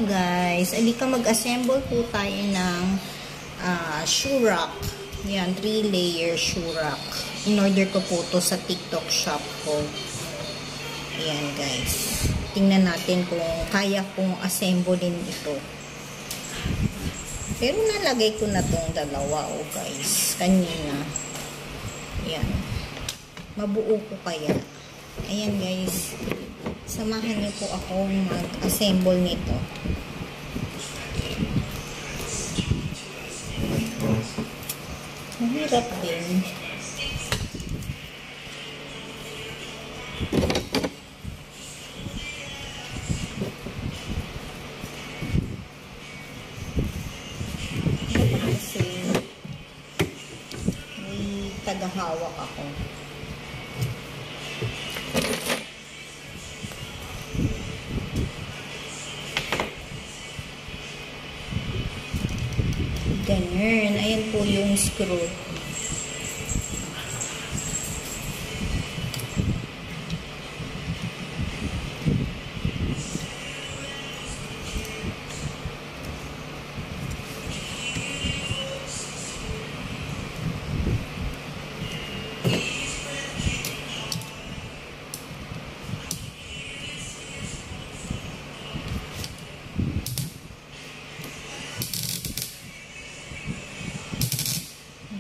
guys, alika mag-assemble po tayo ng shoe rack. Yan, 3-layer shoe rack. In-order ko po to sa TikTok shop ko. Ayan guys. Tingnan natin kung kaya kong assemblein ito. Pero nalagay ko na tong dalawa guys. Kanina. Ayan. Mabuo ko kaya. Ayan guys. Samahan niyo po ako mag-assemble nito. Mahirap din. Kasi may tagahawak ako. Ganyan. Ayan po yung screw.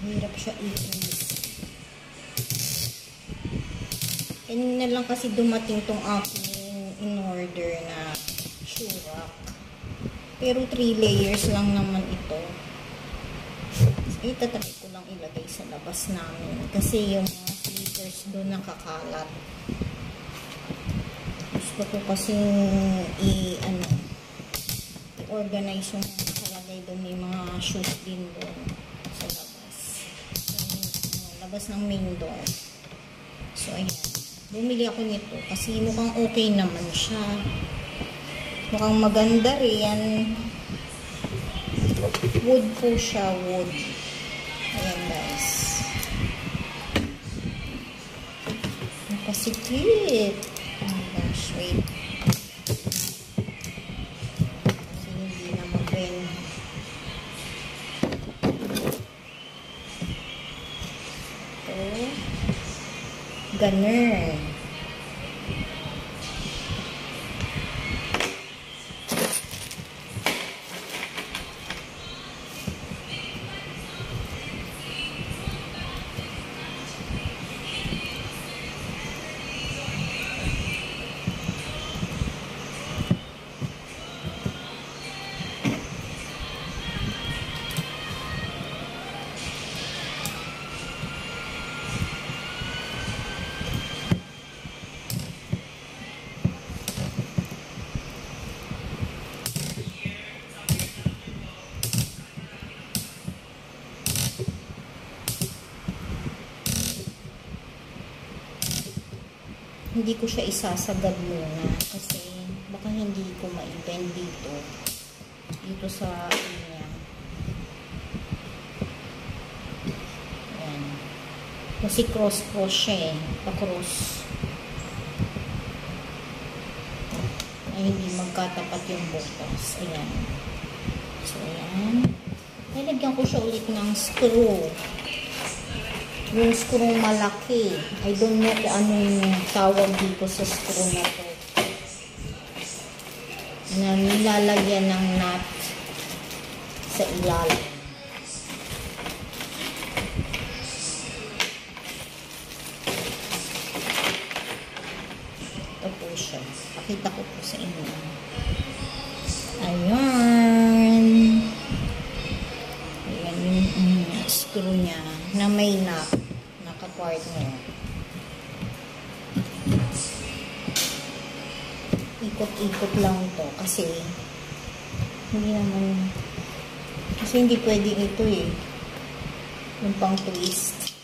Hirap siya i-twist. Kanina lang kasi dumating tong aking in-order na shoe rack. Pero 3 layers lang naman ito. Itatry ko lang ilagay sa labas namin. Kasi yung mga slippers doon nakakalat. Gusto ko kasi i-organize yung nakalagay doon. May mga shoes din doon sa labas. Labas ng main door. So, ayan. Bumili ako nito kasi mukhang okay naman siya. Mukhang maganda rin. Wood po siya, wood. Ayan guys. Nakasikip. Oh my gosh, wait. Kasi hindi na mag-bend. Ganun. Hindi ko siya isasagad muna kasi baka hindi ko ma-bend dito sa niya. Ayan. Kasi cross siya eh. Pa-cross. Ay hindi magkatapat yung butas. Ayan. So ayan. Nilagyan ko siya ulit ng screw. Yung screw malaki. I don't know kung anong tawag dito sa screw na to. Na nilalagyan ng nut sa ilalim. Ito po siya. Pakita ko po sa inyo. Ayan. Ayan yung screw niya na may nut naka-partner. Ikot-ikot lang to kasi hindi pwede ito eh yung pang twist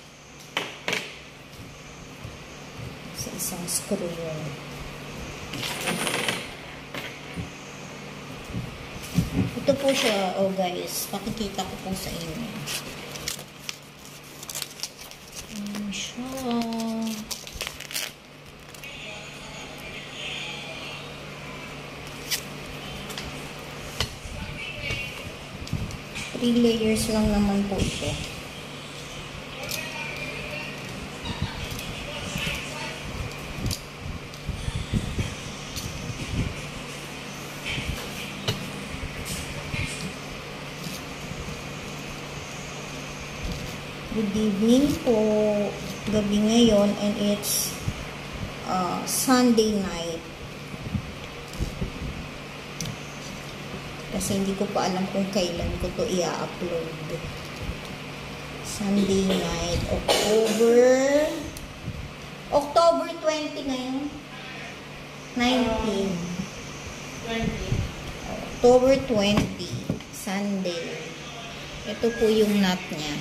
sa isang screw yun. Ito po siya guys, pakikita ko po sa inyo. 3 layers lang naman po ito. Good evening po. Gabi ngayon and it's Sunday night. Kasi hindi ko pa alam kung kailan ko to i-upload. Sunday night, October 20 ngayon. 19. 20. October 20, Sunday. Ito po yung knot niya.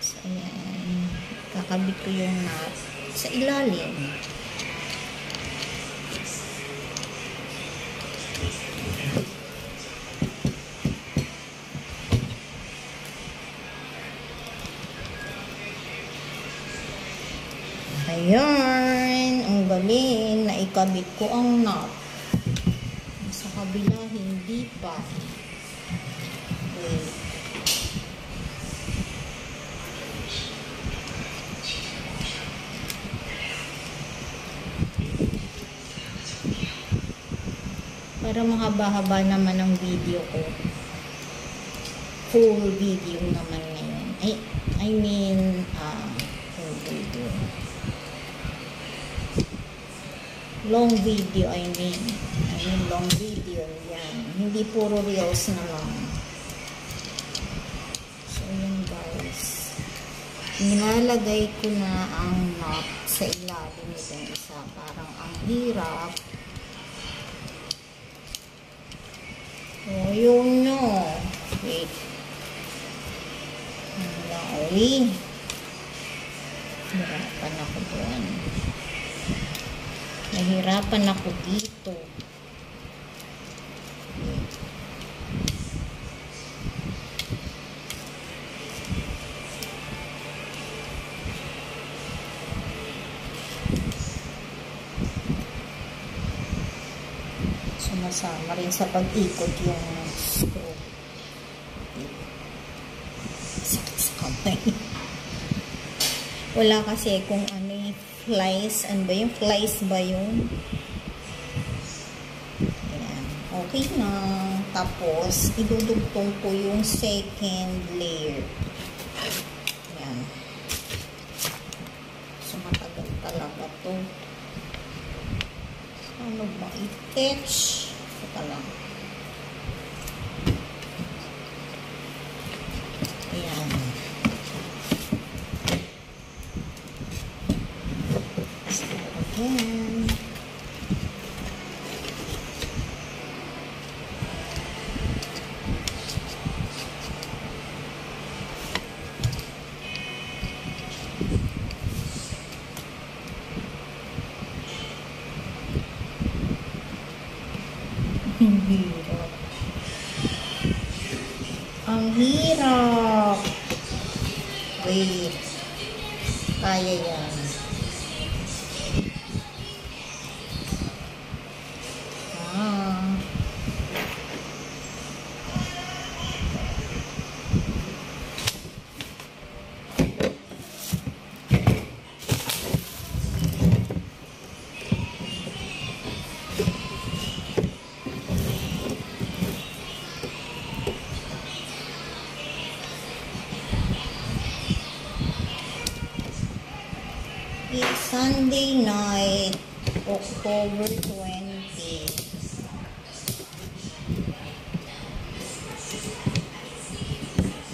So, ayan. Kakabit ko yung knot sa ilalim. Ayan, ang galing. Naikabit ko ang knot. Sa kabila, hindi pa. Wait. Para mahaba-haba naman ang video ko. Full video naman ngayon. I mean, full video. Long video, I mean long video, yan. Hindi puro reels na lang. So, yan guys. Nilalagay ko na ang knot sa ilalim nitong isa. Parang ang hirap. Oh, yun no. Wait. Uy. Hirapan ako doon. Nahirapan ako dito. Sumasama rin sa pag-ikot yung screw. Sakit sa kamay. Wala kasi kung ano yung flies. Ano ba yung flies ba yun? Ayan. Okay na. Tapos, idudugtong ko yung second layer. Ayan. So, matagal talaga to. Ano ba? I-catch. Ito lang. Ayan. Ayan. Hirap. Ang hirap. Wait. Kaya yan. It's Sunday night, October 20.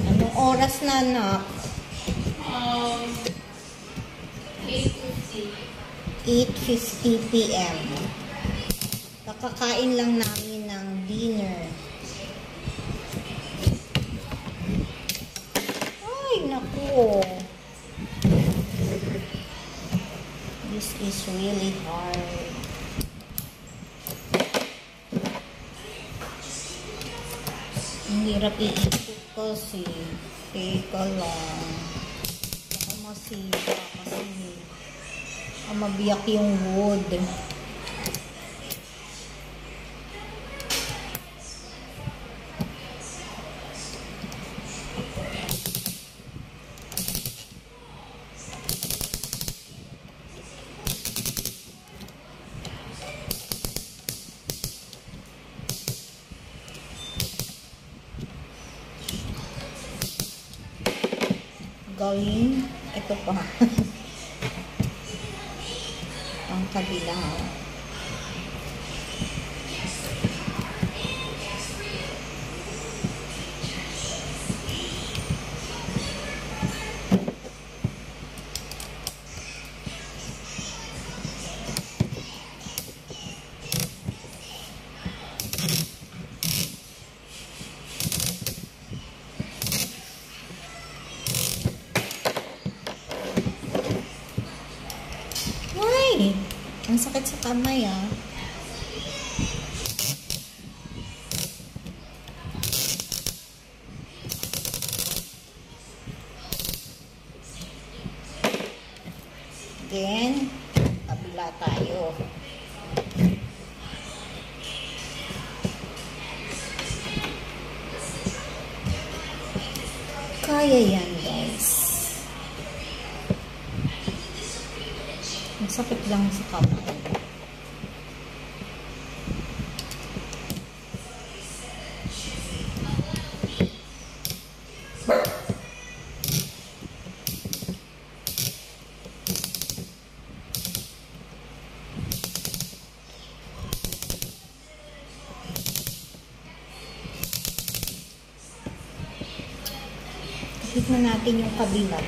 Anong oras na, anak? 8:50. 8:50 p.m. Kakakain lang namin ng dinner. Ay, naku. This is really hard. Ang hirap iikot kasi. Teka lang. Baka masira kasi. Mabiyak yung wood. gagawin. Ito pa. Ang kabila. Ang sakit sa kamay, ah. Then, kabila tayo. Kaya yan, guys. Ang sakit lang sa kamay. Tignan natin yung kabila.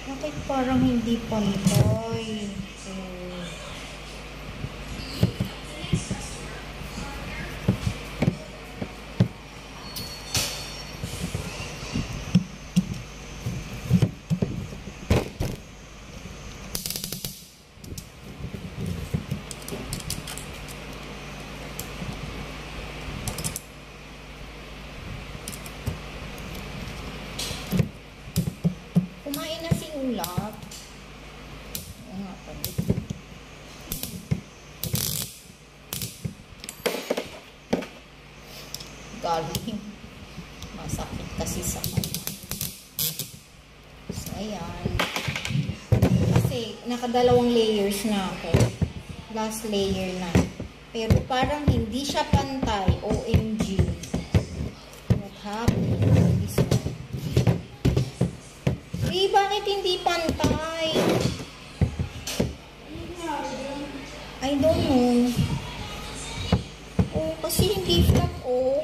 Bakit parang hindi pantay? Kumain na si Ulap. Oo nga pala. Galing. Masakit kasi sa kanya. So, ayan. Kasi, nakadalawang layers na ako. Last layer na. Pero parang hindi siya pantay. OMG. What happened? This one. Bakit hindi pantay? I don't know. Oh, kasi hindi flat, oh.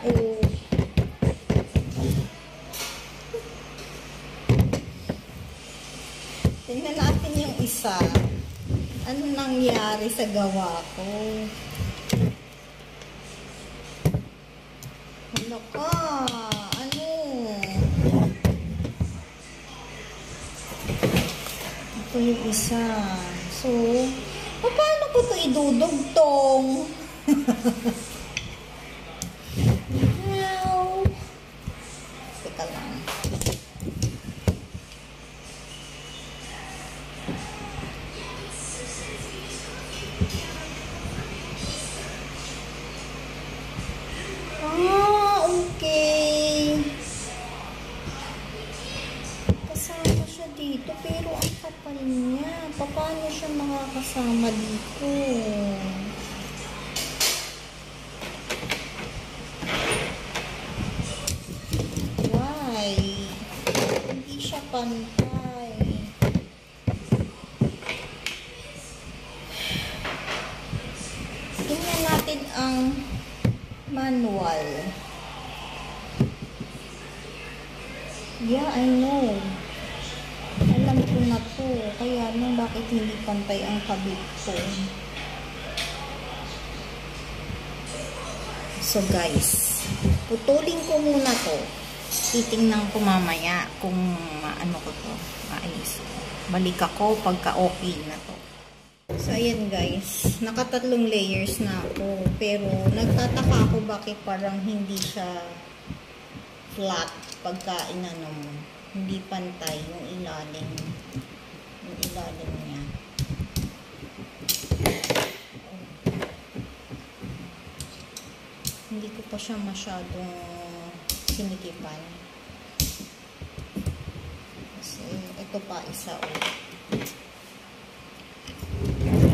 Oh. Tingnan natin yung isa. Ano nangyari sa gawa ko? Hala ka. Ano? Ito yung isa. So, paano ko ito idudugtong? Wow. Teka lang. Okay. Kasama siya dito, pero ang kapal niya. Paano siya makakasama dito? Why? Hindi siya pantay. Tingnan natin ang manual. Yeah, I know. Alam ko na to. Kaya bakit hindi pantay ang kabit ko. So guys, putulin ko muna to. Titingnan ko mamaya kung ano ko to. Maayos. Balik ako pagka okay na to. So ayan guys, nakatatlong layers na ako. Pero nagtataka ako bakit parang hindi siya flat pagka inano mo. Hindi pantay yung ilalim. Yung ilalim niya. Hindi ko pa siya masyadong sinikipan. Kasi ito pa isa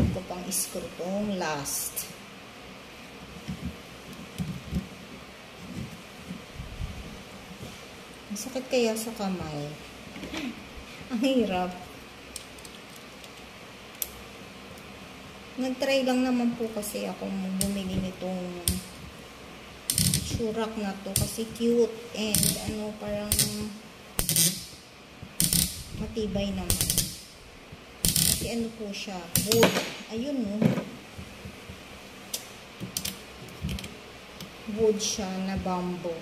ito pang screw tong last. Sakit kaya sa kamay. Ang hirap. Nag-try lang naman po kasi akong bumili nitong Shurak na to kasi cute and ano, parang matibay naman. Kasi ano po siya, wood. Ayun, no. Wood siya na bamboo.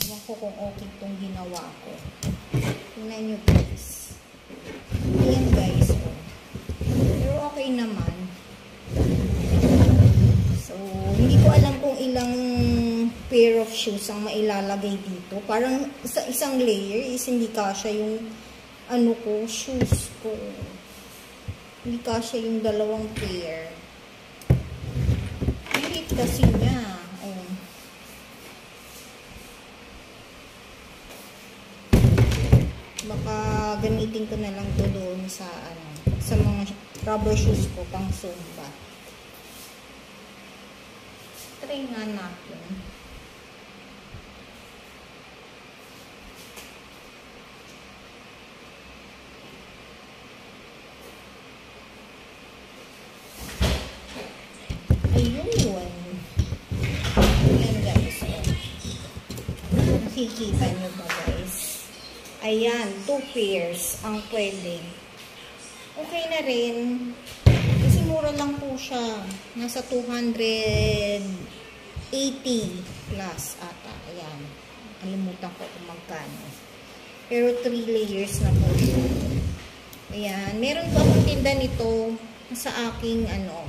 Ewan ko kung okay itong ginawa ko. Tingnan nyo guys. Ayan guys. Oh. Pero okay naman. So, hindi ko alam kung ilang pair of shoes ang mailalagay dito. Parang sa isang layer is hindi kasya yung ano ko, shoes ko. Hindi kasya yung dalawang pair. Hit kasi niya. Oh. Baka gamitin ko na lang to doon sa ano, sa mga rubber shoes ko pang Zumba. Try nga natin. Ayun. Ayan guys. Nakikita nyo ba guys? Ayan, 2 pairs ang pwede. Okay na rin. Kasi mura lang po siya. Nasa 280 plus ata. Ayan. Kalimutan ko kung magkano. Pero 3 layers na po siya. Ayan. Meron po akong tinda nito sa aking ano,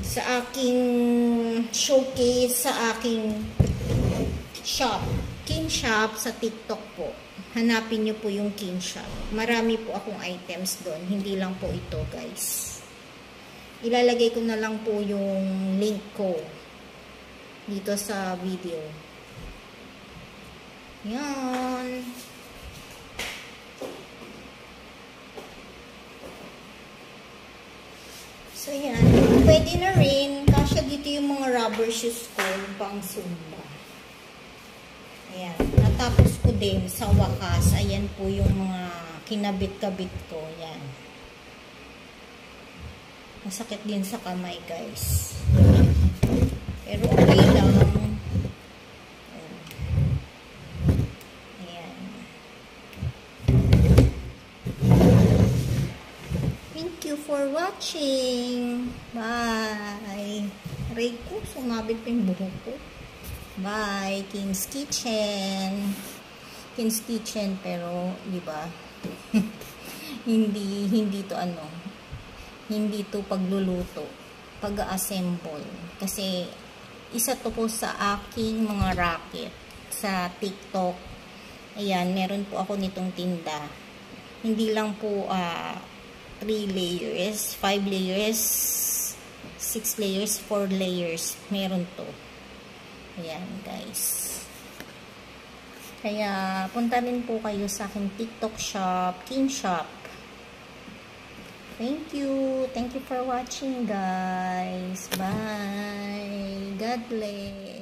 sa aking showcase, sa aking shop. King Shop sa TikTok po. Hanapin nyo po yung King Shop. Marami po akong items doon. Hindi lang po ito guys. Ilalagay ko na lang po yung link ko dito sa video. Yan. So yan. Pwede na rin. Kasya dito yung mga rubber shoes ko pang Zumba. Ayan. Natapos ko din sa wakas. Ayan po yung mga kinabit-kabit ko. Ayan. Masakit din sa kamay guys. Pero okay lang. Ayan. Thank you for watching. Bye. Aray ko, sumabit pa yung buhok ko. Bye, King's Kitchen. King's Kitchen, pero, di ba? hindi to ano, hindi to pagluluto, pag-assemble. Kasi, isa to po sa aking mga racket sa TikTok. Ayan, meron po ako nitong tinda. Hindi lang po 3 layers, 5 layers, 6 layers, 4 layers. Meron to. Ayan guys. Kaya punta rin po kayo sa aking TikTok shop, King Shop. Thank you. Thank you for watching guys. Bye. God bless.